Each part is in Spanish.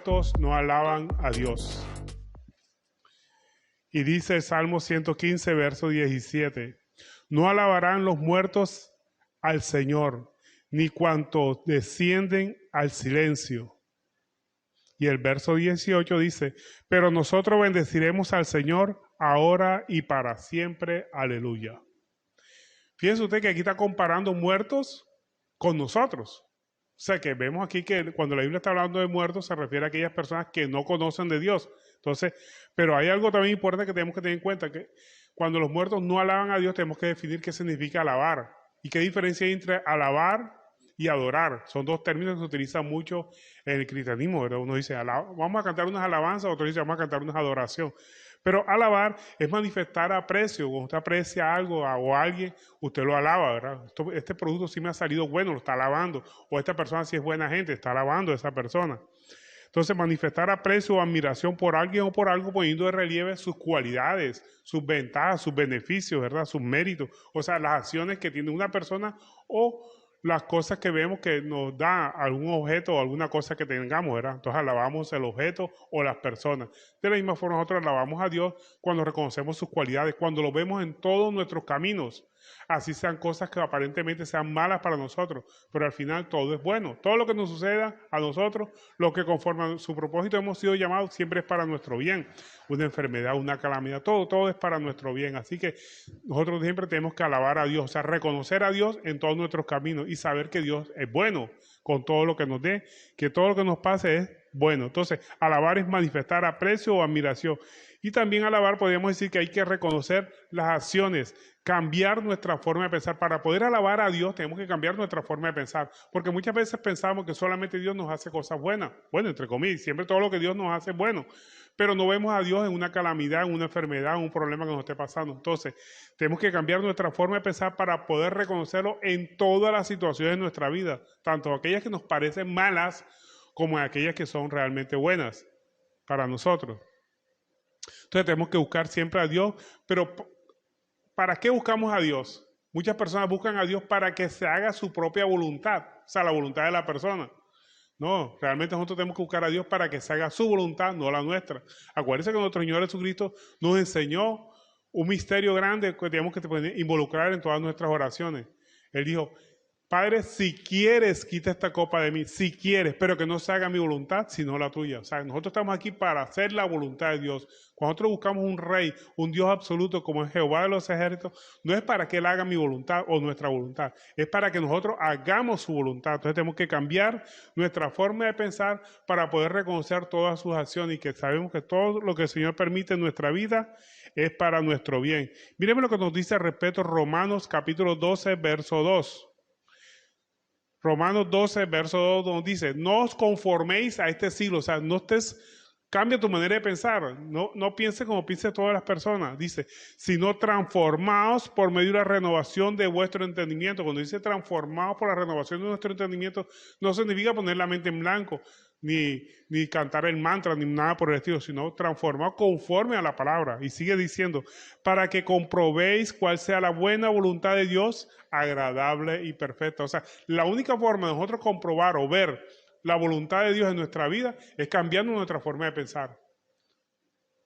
muertos no alaban a Dios. Y dice el Salmo 115, verso 17, no alabarán los muertos al Señor, ni cuantos descienden al silencio. Y el verso 18 dice, pero nosotros bendeciremos al Señor ahora y para siempre. Aleluya. Fíjense usted que aquí está comparando muertos con nosotros. O sea que vemos aquí que cuando la Biblia está hablando de muertos se refiere a aquellas personas que no conocen de Dios. Entonces, pero hay algo también importante que tenemos que tener en cuenta, que cuando los muertos no alaban a Dios tenemos que definir qué significa alabar. Y qué diferencia hay entre alabar y adorar. Son dos términos que se utilizan mucho en el cristianismo, ¿verdad? Uno dice, vamos a cantar unas alabanzas, otro dice, vamos a cantar unas adoración. Pero alabar es manifestar aprecio. Cuando usted aprecia algo o a alguien, usted lo alaba, ¿verdad? Este producto sí me ha salido bueno, lo está alabando. O esta persona sí es buena gente, está alabando a esa persona. Entonces, manifestar aprecio o admiración por alguien o por algo poniendo de relieve sus cualidades, sus ventajas, sus beneficios, ¿verdad? Sus méritos. O sea, las acciones que tiene una persona o las cosas que vemos que nos da algún objeto o alguna cosa que tengamos, ¿verdad? Entonces alabamos el objeto o las personas. De la misma forma nosotros alabamos a Dios cuando reconocemos sus cualidades, cuando lo vemos en todos nuestros caminos. Así sean cosas que aparentemente sean malas para nosotros, pero al final todo es bueno. Todo lo que nos suceda a nosotros, lo que conforme a su propósito hemos sido llamados, siempre es para nuestro bien. Una enfermedad, una calamidad, todo es para nuestro bien. Así que nosotros siempre tenemos que alabar a Dios, o sea, reconocer a Dios en todos nuestros caminos y saber que Dios es bueno con todo lo que nos dé, que todo lo que nos pase es bueno. Entonces, alabar es manifestar aprecio o admiración. Y también alabar, podríamos decir que hay que reconocer las acciones, cambiar nuestra forma de pensar. Para poder alabar a Dios tenemos que cambiar nuestra forma de pensar, porque muchas veces pensamos que solamente Dios nos hace cosas buenas, bueno, entre comillas, siempre todo lo que Dios nos hace es bueno, pero no vemos a Dios en una calamidad, en una enfermedad, en un problema que nos esté pasando. Entonces, tenemos que cambiar nuestra forma de pensar para poder reconocerlo en todas las situaciones de nuestra vida, tanto aquellas que nos parecen malas como aquellas que son realmente buenas para nosotros. Entonces tenemos que buscar siempre a Dios, pero ¿para qué buscamos a Dios? Muchas personas buscan a Dios para que se haga su propia voluntad, o sea, la voluntad de la persona. No, realmente nosotros tenemos que buscar a Dios para que se haga su voluntad, no la nuestra. Acuérdense que nuestro Señor Jesucristo nos enseñó un misterio grande que tenemos que involucrar en todas nuestras oraciones. Él dijo, Padre, si quieres, quita esta copa de mí, si quieres, pero que no se haga mi voluntad, sino la tuya. O sea, nosotros estamos aquí para hacer la voluntad de Dios. Cuando nosotros buscamos un rey, un Dios absoluto como es Jehová de los ejércitos, no es para que Él haga mi voluntad o nuestra voluntad, es para que nosotros hagamos su voluntad. Entonces tenemos que cambiar nuestra forma de pensar para poder reconocer todas sus acciones y que sabemos que todo lo que el Señor permite en nuestra vida es para nuestro bien. Miremos lo que nos dice al respecto Romanos capítulo 12, verso 2. Romanos 12, verso 2 nos dice, no os conforméis a este siglo, o sea, cambia tu manera de pensar, no pienses como piensen todas las personas, dice, sino transformaos por medio de la renovación de vuestro entendimiento. Cuando dice transformaos por la renovación de nuestro entendimiento, no significa poner la mente en blanco, ni cantar el mantra, ni nada por el estilo, sino transformaos conforme a la palabra. Y sigue diciendo, para que comprobéis cuál sea la buena voluntad de Dios, agradable y perfecta. O sea, la única forma de nosotros comprobar o ver la voluntad de Dios en nuestra vida es cambiando nuestra forma de pensar.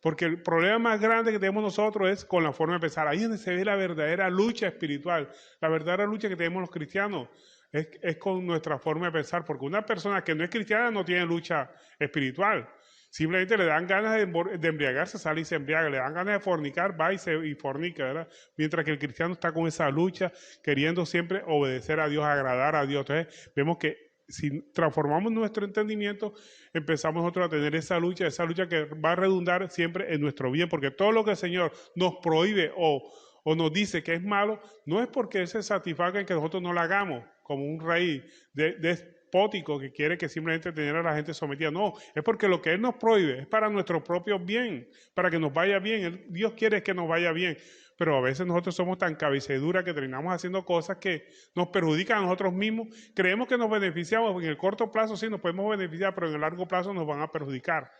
Porque el problema más grande que tenemos nosotros es con la forma de pensar. Ahí es donde se ve la verdadera lucha espiritual, la verdadera lucha que tenemos los cristianos. Es con nuestra forma de pensar, porque una persona que no es cristiana no tiene lucha espiritual. Simplemente le dan ganas de embriagarse, sale y se embriaga. Le dan ganas de fornicar, va y fornica, ¿verdad? Mientras que el cristiano está con esa lucha, queriendo siempre obedecer a Dios, agradar a Dios. Entonces vemos que si transformamos nuestro entendimiento, empezamos nosotros a tener esa lucha que va a redundar siempre en nuestro bien, porque todo lo que el Señor nos prohíbe o nos dice que es malo, no es porque Él se satisfaga en que nosotros no lo hagamos, como un rey despótico que quiere que simplemente tener a la gente sometida. No, es porque lo que Él nos prohíbe es para nuestro propio bien, para que nos vaya bien. Dios quiere que nos vaya bien, pero a veces nosotros somos tan cabeceduras que terminamos haciendo cosas que nos perjudican a nosotros mismos. Creemos que nos beneficiamos, en el corto plazo sí nos podemos beneficiar, pero en el largo plazo nos van a perjudicar.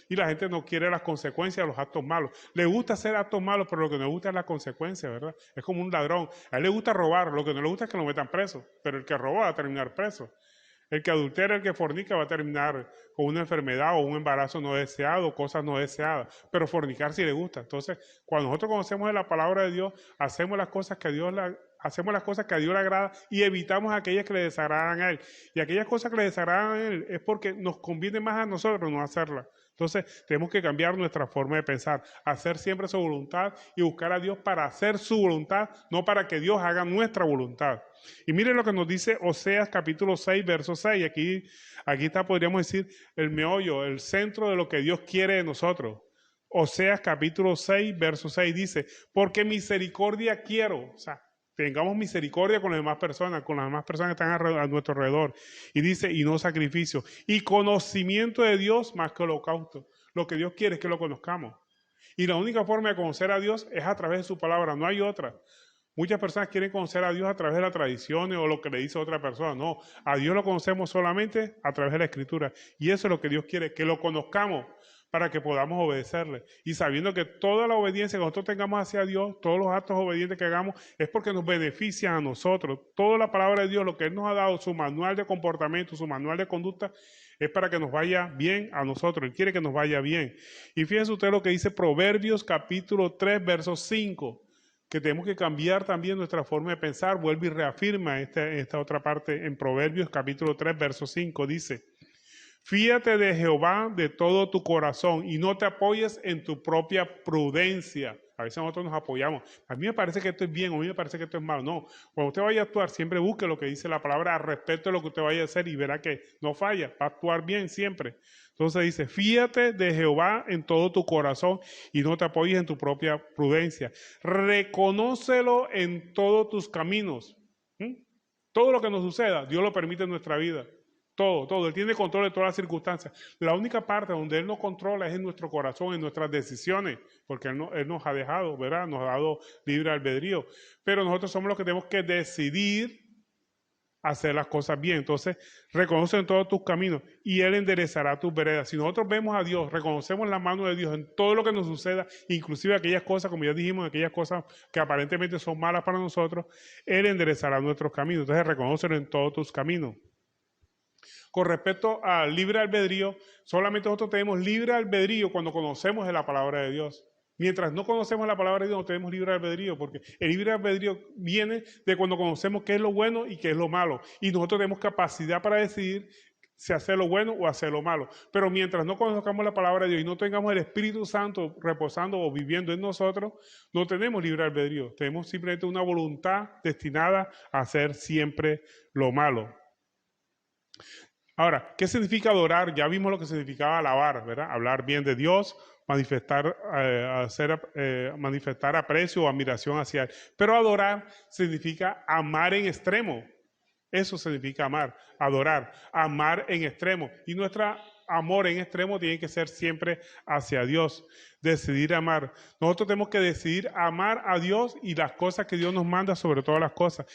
Y la gente no quiere las consecuencias de los actos malos. Le gusta hacer actos malos, pero lo que no le gusta es la consecuencia, ¿verdad? Es como un ladrón. A él le gusta robar, lo que no le gusta es que lo metan preso, pero el que roba va a terminar preso. El que adultera, el que fornica va a terminar con una enfermedad o un embarazo no deseado, cosas no deseadas. Pero fornicar sí le gusta. Entonces, cuando nosotros conocemos de la palabra de Dios, hacemos las cosas que a Dios le agrada y evitamos aquellas que le desagradan a Él. Y aquellas cosas que le desagradan a Él es porque nos conviene más a nosotros no hacerlas. Entonces, tenemos que cambiar nuestra forma de pensar, hacer siempre su voluntad y buscar a Dios para hacer su voluntad, no para que Dios haga nuestra voluntad. Y miren lo que nos dice Oseas capítulo 6, verso 6. Aquí está, podríamos decir, el meollo, el centro de lo que Dios quiere de nosotros. Oseas capítulo 6, verso 6 dice, porque misericordia quiero, o sea, tengamos misericordia con las demás personas que están a nuestro alrededor. Y dice, y no sacrificio. Y conocimiento de Dios más que holocausto. Lo que Dios quiere es que lo conozcamos. Y la única forma de conocer a Dios es a través de su palabra, no hay otra. Muchas personas quieren conocer a Dios a través de las tradiciones o lo que le dice otra persona. No, a Dios lo conocemos solamente a través de la Escritura. Y eso es lo que Dios quiere, que lo conozcamos para que podamos obedecerle. Y sabiendo que toda la obediencia que nosotros tengamos hacia Dios, todos los actos obedientes que hagamos, es porque nos benefician a nosotros. Toda la palabra de Dios, lo que Él nos ha dado, su manual de comportamiento, su manual de conducta, es para que nos vaya bien a nosotros. Él quiere que nos vaya bien. Y fíjense usted lo que dice Proverbios capítulo 3, verso 5. Que tenemos que cambiar también nuestra forma de pensar. Vuelve y reafirma esta otra parte en Proverbios capítulo 3, verso 5. Dice, fíate de Jehová de todo tu corazón y no te apoyes en tu propia prudencia. A veces nosotros nos apoyamos. A mí me parece que esto es bien, o a mí me parece que esto es malo. No, cuando usted vaya a actuar, siempre busque lo que dice la palabra al respecto de lo que usted vaya a hacer y verá que no falla, va a actuar bien siempre. Entonces dice, fíate de Jehová en todo tu corazón y no te apoyes en tu propia prudencia. Reconócelo en todos tus caminos. Todo lo que nos suceda, Dios lo permite en nuestra vida. Todo. Él tiene control de todas las circunstancias. La única parte donde Él nos controla es en nuestro corazón, en nuestras decisiones, porque Él nos ha dejado, ¿verdad? Nos ha dado libre albedrío. Pero nosotros somos los que tenemos que decidir hacer las cosas bien. Entonces, reconoce en todos tus caminos y Él enderezará tus veredas. Si nosotros vemos a Dios, reconocemos la mano de Dios en todo lo que nos suceda, inclusive aquellas cosas, como ya dijimos, aquellas cosas que aparentemente son malas para nosotros, Él enderezará nuestros caminos. Entonces, reconócelo en todos tus caminos. Con respecto al libre albedrío, solamente nosotros tenemos libre albedrío cuando conocemos de la palabra de Dios. Mientras no conocemos la palabra de Dios, no tenemos libre albedrío, porque el libre albedrío viene de cuando conocemos qué es lo bueno y qué es lo malo. Y nosotros tenemos capacidad para decidir si hacer lo bueno o hacer lo malo. Pero mientras no conozcamos la palabra de Dios y no tengamos el Espíritu Santo reposando o viviendo en nosotros, no tenemos libre albedrío. Tenemos simplemente una voluntad destinada a hacer siempre lo malo. Ahora, ¿qué significa adorar? Ya vimos lo que significaba alabar, ¿verdad? Hablar bien de Dios, manifestar aprecio o admiración hacia Él. Pero adorar significa amar en extremo. Eso significa amar, adorar, amar en extremo. Y nuestro amor en extremo tiene que ser siempre hacia Dios. Decidir amar. Nosotros tenemos que decidir amar a Dios y las cosas que Dios nos manda sobre todas las cosas.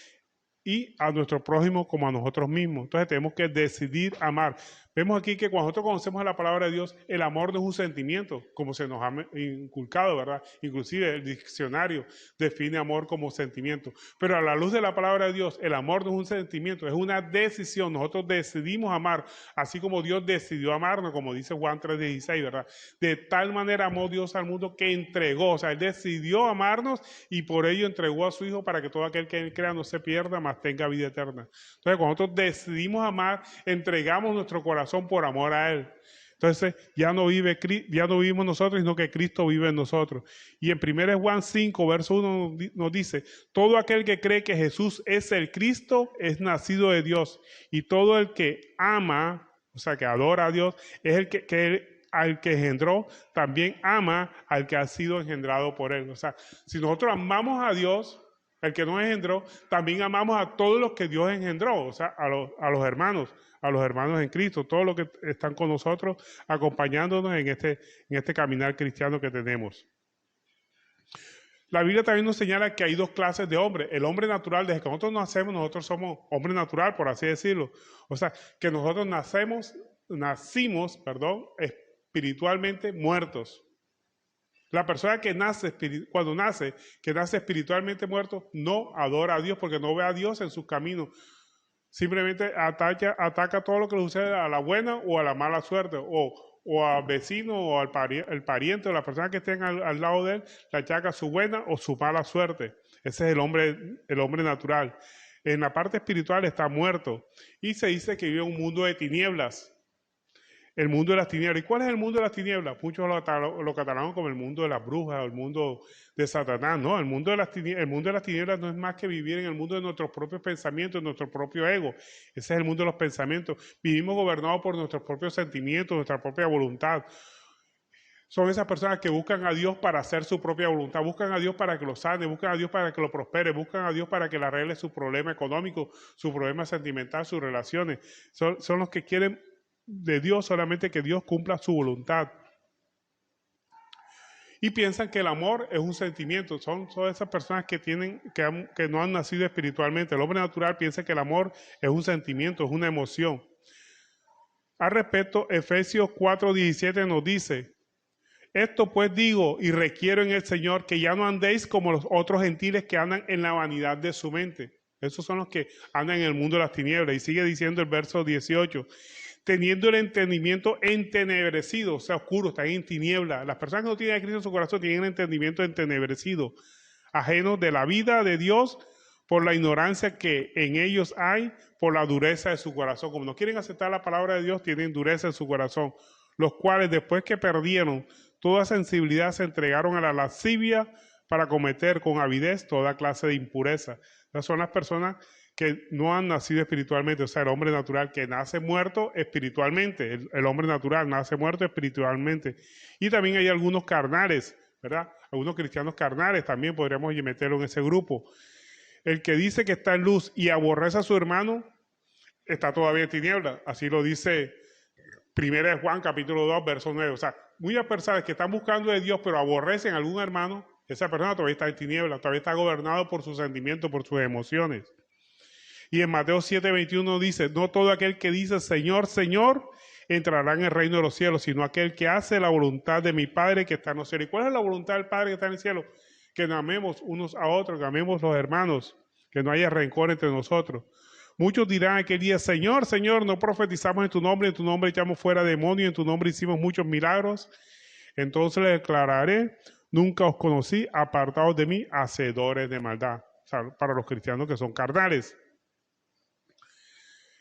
Y a nuestro prójimo como a nosotros mismos. Entonces tenemos que decidir amar. Vemos aquí que cuando nosotros conocemos la palabra de Dios, el amor no es un sentimiento, como se nos ha inculcado, ¿verdad? Inclusive el diccionario define amor como sentimiento. Pero a la luz de la palabra de Dios, el amor no es un sentimiento, es una decisión. Nosotros decidimos amar, así como Dios decidió amarnos, como dice Juan 3:16, ¿verdad? De tal manera amó Dios al mundo que entregó, o sea, Él decidió amarnos y por ello entregó a su Hijo para que todo aquel que Él crea no se pierda, mas tenga vida eterna. Entonces, cuando nosotros decidimos amar, entregamos nuestro corazón por amor a Él. Entonces ya no vivimos nosotros, sino que Cristo vive en nosotros. Y en 1 Juan 5, verso 1 nos dice, todo aquel que cree que Jesús es el Cristo es nacido de Dios. Y todo el que ama, o sea, que adora a Dios, es el al que engendró, también ama al que ha sido engendrado por Él. O sea, si nosotros amamos a Dios, el que nos engendró, también amamos a todos los que Dios engendró, o sea, a los hermanos en Cristo, todos los que están con nosotros, acompañándonos en este caminar cristiano que tenemos. La Biblia también nos señala que hay dos clases de hombres. El hombre natural, desde que nosotros nacemos, nosotros somos hombre natural, por así decirlo. O sea, que nosotros nacimos, espiritualmente muertos. La persona que nace espiritualmente muerto, no adora a Dios porque no ve a Dios en sus caminos. Simplemente ataca todo lo que le sucede a la buena o a la mala suerte, o al vecino o al el pariente o la persona que estén al lado de él, le achaca su buena o su mala suerte. Ese es el hombre natural. En la parte espiritual está muerto y se dice que vive en un mundo de tinieblas. El mundo de las tinieblas. ¿Y cuál es el mundo de las tinieblas? Muchos lo catalogan como el mundo de las brujas o el mundo de Satanás. No, el mundo de las tinieblas no es más que vivir en el mundo de nuestros propios pensamientos, de nuestro propio ego. Ese es el mundo de los pensamientos. Vivimos gobernados por nuestros propios sentimientos, nuestra propia voluntad. Son esas personas que buscan a Dios para hacer su propia voluntad, buscan a Dios para que lo sane, buscan a Dios para que lo prospere, buscan a Dios para que le arregle su problema económico, su problema sentimental, sus relaciones. Son los que quieren de Dios solamente que Dios cumpla su voluntad. Y piensan que el amor es un sentimiento. Son esas personas que no han nacido espiritualmente. El hombre natural piensa que el amor es un sentimiento, es una emoción. Al respecto, Efesios 4:17 nos dice: esto pues digo y requiero en el Señor que ya no andéis como los otros gentiles que andan en la vanidad de su mente. Esos son los que andan en el mundo de las tinieblas. Y sigue diciendo el verso 18: teniendo el entendimiento entenebrecido, o sea, oscuro, están en tiniebla. Las personas que no tienen a Cristo en su corazón tienen el entendimiento entenebrecido, ajenos de la vida de Dios por la ignorancia que en ellos hay, por la dureza de su corazón. Como no quieren aceptar la palabra de Dios, tienen dureza en su corazón, los cuales después que perdieron toda sensibilidad se entregaron a la lascivia para cometer con avidez toda clase de impureza. Esas son las personas que no han nacido espiritualmente, o sea, el hombre natural que nace muerto espiritualmente, el hombre natural nace muerto espiritualmente. Y también hay algunos carnales, ¿verdad? Algunos cristianos carnales también podríamos meterlo en ese grupo. El que dice que está en luz y aborrece a su hermano, está todavía en tinieblas. Así lo dice 1 Juan capítulo 2, verso 9. O sea, muchas personas que están buscando de Dios, pero aborrecen a algún hermano, esa persona todavía está en tinieblas, todavía está gobernado por sus sentimientos, por sus emociones. Y en Mateo 7:21 dice: no todo aquel que dice Señor, Señor, entrará en el reino de los cielos, sino aquel que hace la voluntad de mi Padre que está en los cielos. ¿Y cuál es la voluntad del Padre que está en el cielo? Que nos amemos unos a otros, que amemos los hermanos, que no haya rencor entre nosotros. Muchos dirán aquel día: Señor, Señor, no profetizamos en tu nombre echamos fuera demonios, en tu nombre hicimos muchos milagros. Entonces les declararé: nunca os conocí, apartados de mí, hacedores de maldad. O sea, para los cristianos que son carnales.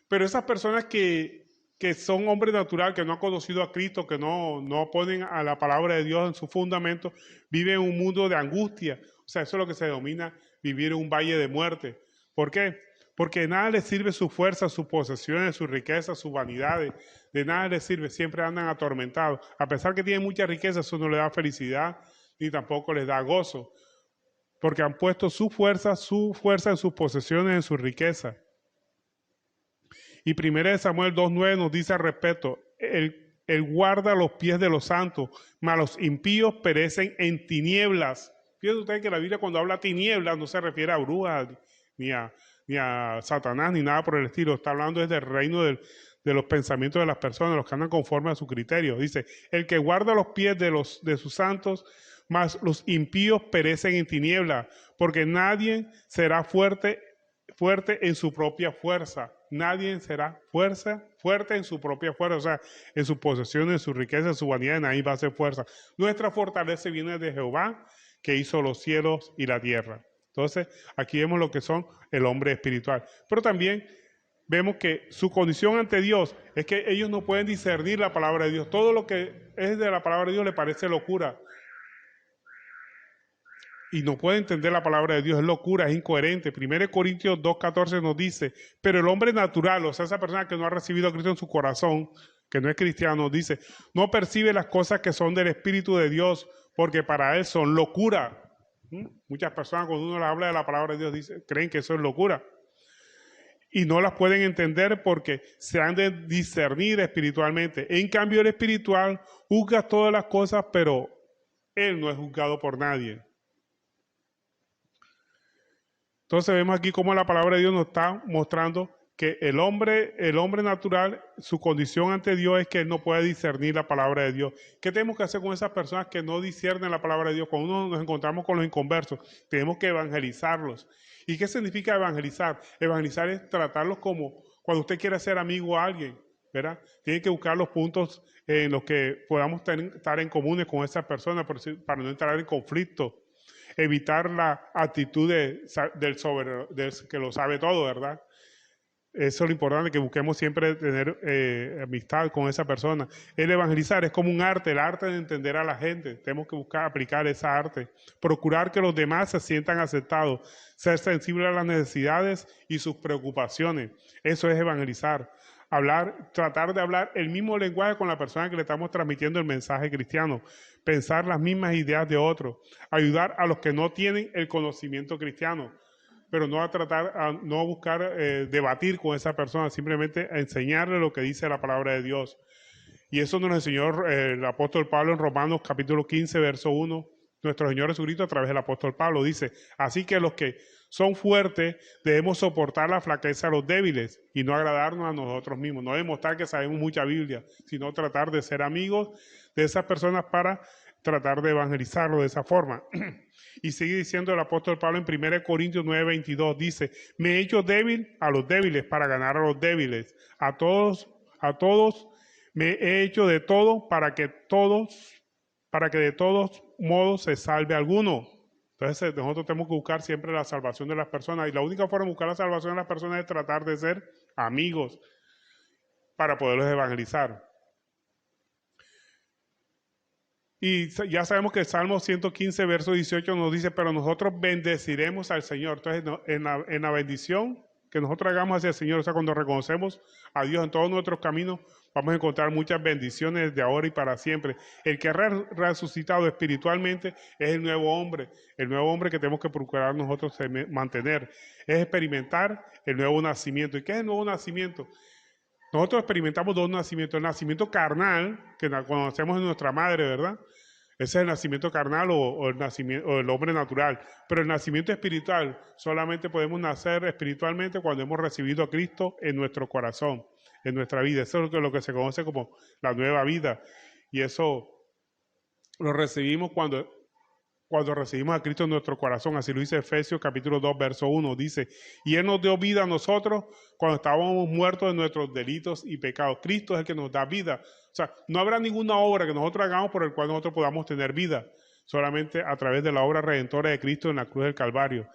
Pero esas personas que son hombres natural, que no han conocido a Cristo, que no ponen a la palabra de Dios en su fundamento, viven en un mundo de angustia. O sea, eso es lo que se denomina vivir en un valle de muerte. ¿Por qué? Porque de nada les sirve su fuerza, sus posesiones, sus riquezas, sus vanidades. De nada les sirve, siempre andan atormentados. A pesar que tienen mucha riqueza, eso no les da felicidad, ni tampoco les da gozo. Porque han puesto su fuerza en sus posesiones, en su riqueza. Y 1 Samuel 2:9 nos dice al respecto: él guarda los pies de los santos, mas los impíos perecen en tinieblas. Fíjense ustedes que la Biblia, cuando habla tinieblas, no se refiere a brujas, ni a Satanás, ni nada por el estilo. Está hablando desde el reino de los pensamientos de las personas, los que andan conforme a su criterio. Dice: el que guarda los pies de sus santos, mas los impíos perecen en tinieblas, porque nadie será fuerte en su propia fuerza. Nadie será fuerte en su propia fuerza, o sea, en sus posesiones, en su riqueza, en su vanidad, nadie va a ser fuerza. Nuestra fortaleza viene de Jehová, que hizo los cielos y la tierra. Entonces, aquí vemos lo que son el hombre espiritual. Pero también vemos que su condición ante Dios es que ellos no pueden discernir la palabra de Dios. Todo lo que es de la palabra de Dios le parece locura. Y no puede entender la palabra de Dios, es locura, es incoherente. 1 Corintios 2:14 nos dice: pero el hombre natural, o sea, esa persona que no ha recibido a Cristo en su corazón, que no es cristiano, dice, no percibe las cosas que son del Espíritu de Dios, porque para él son locura. Muchas personas, cuando uno les habla de la palabra de Dios, creen que eso es locura. Y no las pueden entender porque se han de discernir espiritualmente. En cambio, el espiritual juzga todas las cosas, pero él no es juzgado por nadie. Entonces vemos aquí cómo la palabra de Dios nos está mostrando que el hombre natural, su condición ante Dios es que él no puede discernir la palabra de Dios. ¿Qué tenemos que hacer con esas personas que no disciernen la palabra de Dios? Cuando uno nos encontramos con los inconversos, tenemos que evangelizarlos. ¿Y qué significa evangelizar? Evangelizar es tratarlos como cuando usted quiere ser amigo a alguien, ¿verdad? Tiene que buscar los puntos en los que podamos estar en comunes con esa persona para no entrar en conflicto. Evitar la actitud del que lo sabe todo, ¿verdad? Eso es lo importante, que busquemos siempre tener amistad con esa persona. El evangelizar es como un arte, el arte de entender a la gente. Tenemos que buscar aplicar esa arte. Procurar que los demás se sientan aceptados. Ser sensible a las necesidades y sus preocupaciones. Eso es evangelizar. Tratar de hablar el mismo lenguaje con la persona que le estamos transmitiendo el mensaje cristiano. Pensar las mismas ideas de otros. Ayudar a los que no tienen el conocimiento cristiano, pero no no buscar debatir con esa persona, simplemente a enseñarle lo que dice la palabra de Dios. Y eso nos enseñó el apóstol Pablo en Romanos capítulo 15, verso 1. Nuestro Señor Jesucristo a través del apóstol Pablo dice: así que los que son fuertes debemos soportar la flaqueza de los débiles y no agradarnos a nosotros mismos. No demostrar que sabemos mucha Biblia, sino tratar de ser amigos de esas personas para tratar de evangelizarlo de esa forma. Y sigue diciendo el apóstol Pablo en 1 Corintios 9:22, dice: me he hecho débil a los débiles para ganar a los débiles. A todos me he hecho de todo para que de todos modos se salve alguno. Entonces nosotros tenemos que buscar siempre la salvación de las personas, y la única forma de buscar la salvación de las personas es tratar de ser amigos para poderlos evangelizar. Y ya sabemos que el Salmo 115, verso 18 nos dice: pero nosotros bendeciremos al Señor. Entonces, en la bendición que nosotros hagamos hacia el Señor, o sea, cuando reconocemos a Dios en todos nuestros caminos, vamos a encontrar muchas bendiciones de ahora y para siempre. El que ha resucitado espiritualmente es el nuevo hombre que tenemos que procurar nosotros mantener. Es experimentar el nuevo nacimiento. ¿Y qué es el nuevo nacimiento? Nosotros experimentamos dos nacimientos: el nacimiento carnal, que conocemos en nuestra madre, ¿verdad? Ese es el nacimiento carnal o el hombre natural. Pero el nacimiento espiritual, solamente podemos nacer espiritualmente cuando hemos recibido a Cristo en nuestro corazón, en nuestra vida. Eso es lo que se conoce como la nueva vida. Y eso lo recibimos cuando recibimos a Cristo en nuestro corazón. Así lo dice Efesios capítulo 2, verso 1. Dice: y Él nos dio vida a nosotros cuando estábamos muertos de nuestros delitos y pecados. Cristo es el que nos da vida. O sea, no habrá ninguna obra que nosotros hagamos por el cual nosotros podamos tener vida, solamente a través de la obra redentora de Cristo en la cruz del Calvario.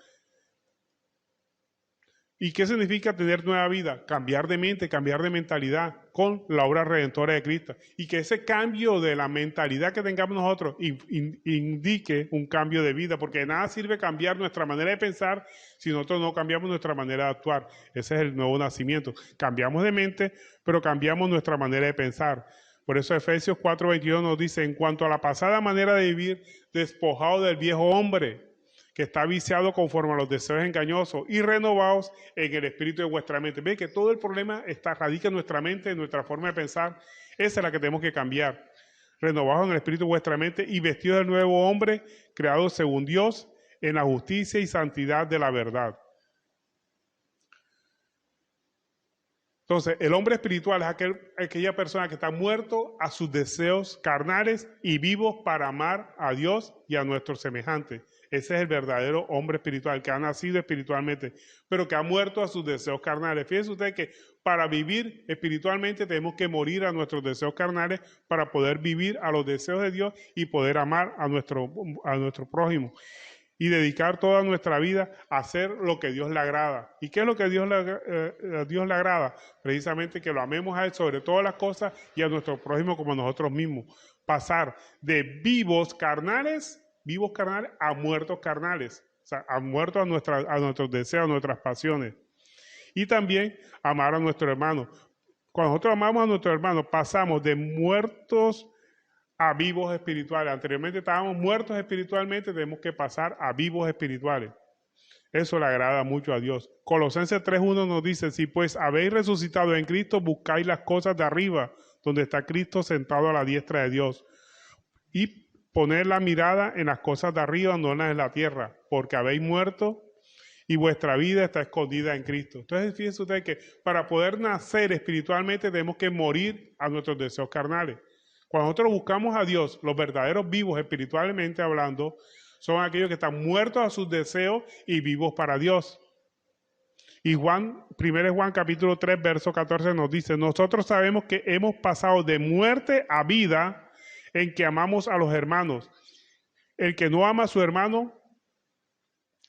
¿Y qué significa tener nueva vida? Cambiar de mente, cambiar de mentalidad con la obra redentora de Cristo. Y que ese cambio de la mentalidad que tengamos nosotros indique un cambio de vida, porque de nada sirve cambiar nuestra manera de pensar si nosotros no cambiamos nuestra manera de actuar. Ese es el nuevo nacimiento. Cambiamos de mente, pero cambiamos nuestra manera de pensar. Por eso Efesios 4:22 nos dice: en cuanto a la pasada manera de vivir, despojado del viejo hombre, que está viciado conforme a los deseos engañosos, y renovados en el espíritu de vuestra mente. Ve que todo el problema radica en nuestra mente, en nuestra forma de pensar. Esa es la que tenemos que cambiar. Renovados en el espíritu de vuestra mente y vestidos del nuevo hombre, creado según Dios, en la justicia y santidad de la verdad. Entonces, el hombre espiritual es aquella persona que está muerto a sus deseos carnales y vivos para amar a Dios y a nuestros semejantes. Ese es el verdadero hombre espiritual, que ha nacido espiritualmente, pero que ha muerto a sus deseos carnales. Fíjense ustedes que para vivir espiritualmente tenemos que morir a nuestros deseos carnales para poder vivir a los deseos de Dios y poder amar a nuestro prójimo. Y dedicar toda nuestra vida a hacer lo que Dios le agrada. ¿Y qué es lo que a Dios le agrada? Precisamente que lo amemos a Él sobre todas las cosas y a nuestro prójimo como a nosotros mismos. Pasar de vivos carnales a muertos carnales. O sea, a muertos a nuestros deseos, a nuestras pasiones. Y también amar a nuestro hermano. Cuando nosotros amamos a nuestro hermano, pasamos de muertos a vivos espirituales. Anteriormente estábamos muertos espiritualmente, tenemos que pasar a vivos espirituales. Eso le agrada mucho a Dios. Colosenses 3:1 nos dice: si pues habéis resucitado en Cristo, buscáis las cosas de arriba, donde está Cristo sentado a la diestra de Dios. Y poner la mirada en las cosas de arriba, no en las de la tierra, porque habéis muerto y vuestra vida está escondida en Cristo. Entonces, fíjense ustedes que para poder nacer espiritualmente tenemos que morir a nuestros deseos carnales. Cuando nosotros buscamos a Dios, los verdaderos vivos espiritualmente hablando, son aquellos que están muertos a sus deseos y vivos para Dios. Y 1 Juan capítulo 3, verso 14 nos dice, nosotros sabemos que hemos pasado de muerte a vida en que amamos a los hermanos. El que no ama a su hermano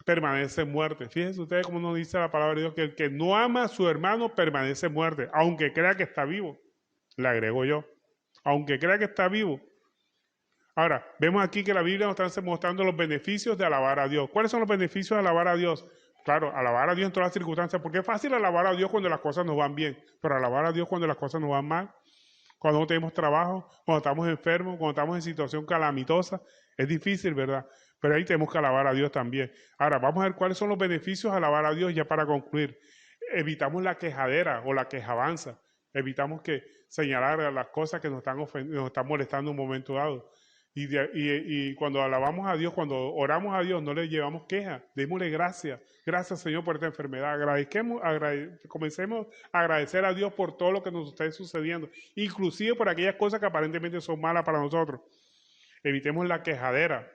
permanece en muerte. Fíjense ustedes cómo nos dice la palabra de Dios, que el que no ama a su hermano permanece en muerte, aunque crea que está vivo. Le agrego yo, aunque crea que está vivo. Ahora, vemos aquí que la Biblia nos está mostrando los beneficios de alabar a Dios. ¿Cuáles son los beneficios de alabar a Dios? Claro, alabar a Dios en todas las circunstancias, porque es fácil alabar a Dios cuando las cosas nos van bien, pero alabar a Dios cuando las cosas nos van mal, cuando no tenemos trabajo, cuando estamos enfermos, cuando estamos en situación calamitosa, es difícil, ¿verdad? Pero ahí tenemos que alabar a Dios también. Ahora, vamos a ver cuáles son los beneficios de alabar a Dios ya para concluir. Evitamos la quejadera o la quejabanza, evitamos que señalar las cosas que nos están molestando en un momento dado. Y cuando alabamos a Dios, cuando oramos a Dios, no le llevamos queja, démosle gracias. Gracias, Señor, por esta enfermedad. Comencemos a agradecer a Dios por todo lo que nos está sucediendo, inclusive por aquellas cosas que aparentemente son malas para nosotros. Evitemos la quejadera.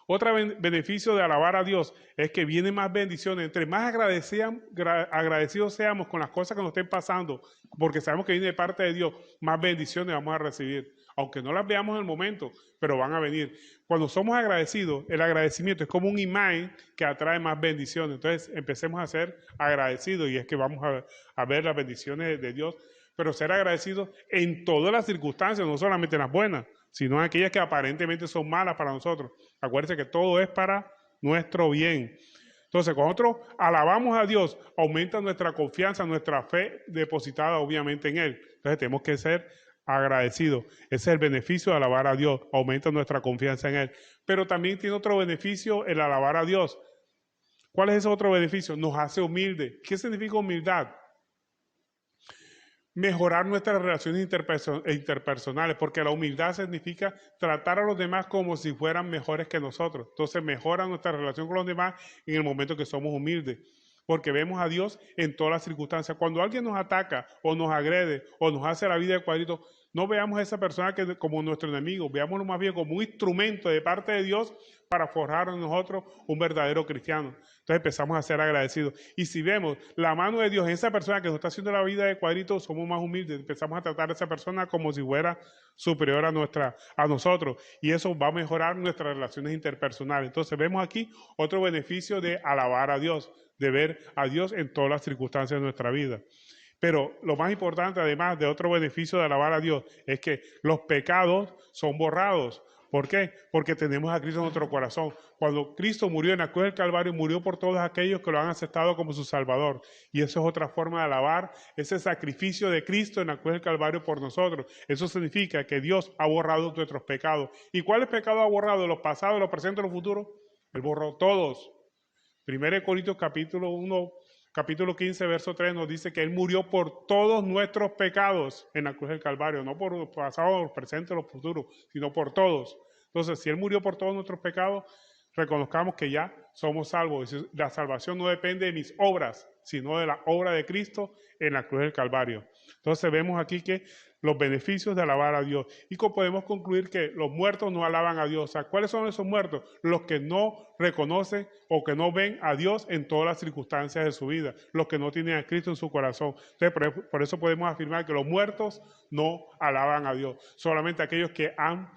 Otro beneficio de alabar a Dios es que vienen más bendiciones. Entre más agradecidos seamos con las cosas que nos estén pasando, porque sabemos que viene de parte de Dios, más bendiciones vamos a recibir. Aunque no las veamos en el momento, pero van a venir. Cuando somos agradecidos, el agradecimiento es como un imán que atrae más bendiciones. Entonces, empecemos a ser agradecidos y es que vamos a ver las bendiciones de Dios, pero ser agradecidos en todas las circunstancias, no solamente en las buenas, sino en aquellas que aparentemente son malas para nosotros. Acuérdense que todo es para nuestro bien. Entonces, cuando nosotros alabamos a Dios, aumenta nuestra confianza, nuestra fe depositada obviamente en Él. Entonces, tenemos que ser agradecidos. Ese es el beneficio de alabar a Dios, aumenta nuestra confianza en Él. Pero también tiene otro beneficio el alabar a Dios. ¿Cuál es ese otro beneficio? Nos hace humildes. ¿Qué significa humildad? Mejorar nuestras relaciones interpersonales, porque la humildad significa tratar a los demás como si fueran mejores que nosotros. Entonces mejora nuestra relación con los demás en el momento que somos humildes, porque vemos a Dios en todas las circunstancias. Cuando alguien nos ataca o nos agrede o nos hace la vida de cuadrito, no veamos a esa persona como nuestro enemigo, veámoslo más bien como un instrumento de parte de Dios para forjar en nosotros un verdadero cristiano. Entonces empezamos a ser agradecidos. Y si vemos la mano de Dios en esa persona que nos está haciendo la vida de cuadrito, somos más humildes. Empezamos a tratar a esa persona como si fuera superior a nosotros. Y eso va a mejorar nuestras relaciones interpersonales. Entonces vemos aquí otro beneficio de alabar a Dios, de ver a Dios en todas las circunstancias de nuestra vida. Pero lo más importante, además de otro beneficio de alabar a Dios, es que los pecados son borrados. ¿Por qué? Porque tenemos a Cristo en nuestro corazón. Cuando Cristo murió en la cruz del Calvario, murió por todos aquellos que lo han aceptado como su Salvador. Y eso es otra forma de alabar, ese sacrificio de Cristo en la cruz del Calvario por nosotros. Eso significa que Dios ha borrado nuestros pecados. ¿Y cuáles pecados ha borrado? ¿Los pasados, los presentes, los futuros? Él borró todos. 1 Corintios capítulo 15, verso 3 nos dice que Él murió por todos nuestros pecados en la cruz del Calvario, no por los pasados, los presentes, los futuros, sino por todos. Entonces, si Él murió por todos nuestros pecados, reconozcamos que ya somos salvos. La salvación no depende de mis obras, sino de la obra de Cristo en la cruz del Calvario. Entonces vemos aquí que los beneficios de alabar a Dios. Y podemos concluir que los muertos no alaban a Dios. O sea, ¿cuáles son esos muertos? Los que no reconocen o que no ven a Dios en todas las circunstancias de su vida. Los que no tienen a Cristo en su corazón. Entonces, por eso podemos afirmar que los muertos no alaban a Dios. Solamente aquellos que han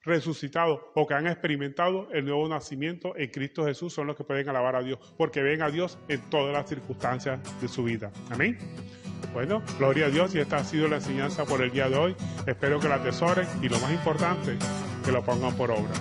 resucitado o que han experimentado el nuevo nacimiento en Cristo Jesús son los que pueden alabar a Dios, porque ven a Dios en todas las circunstancias de su vida. Amén. Bueno, gloria a Dios, y esta ha sido la enseñanza por el día de hoy. Espero que la atesoren y lo más importante, que lo pongan por obra.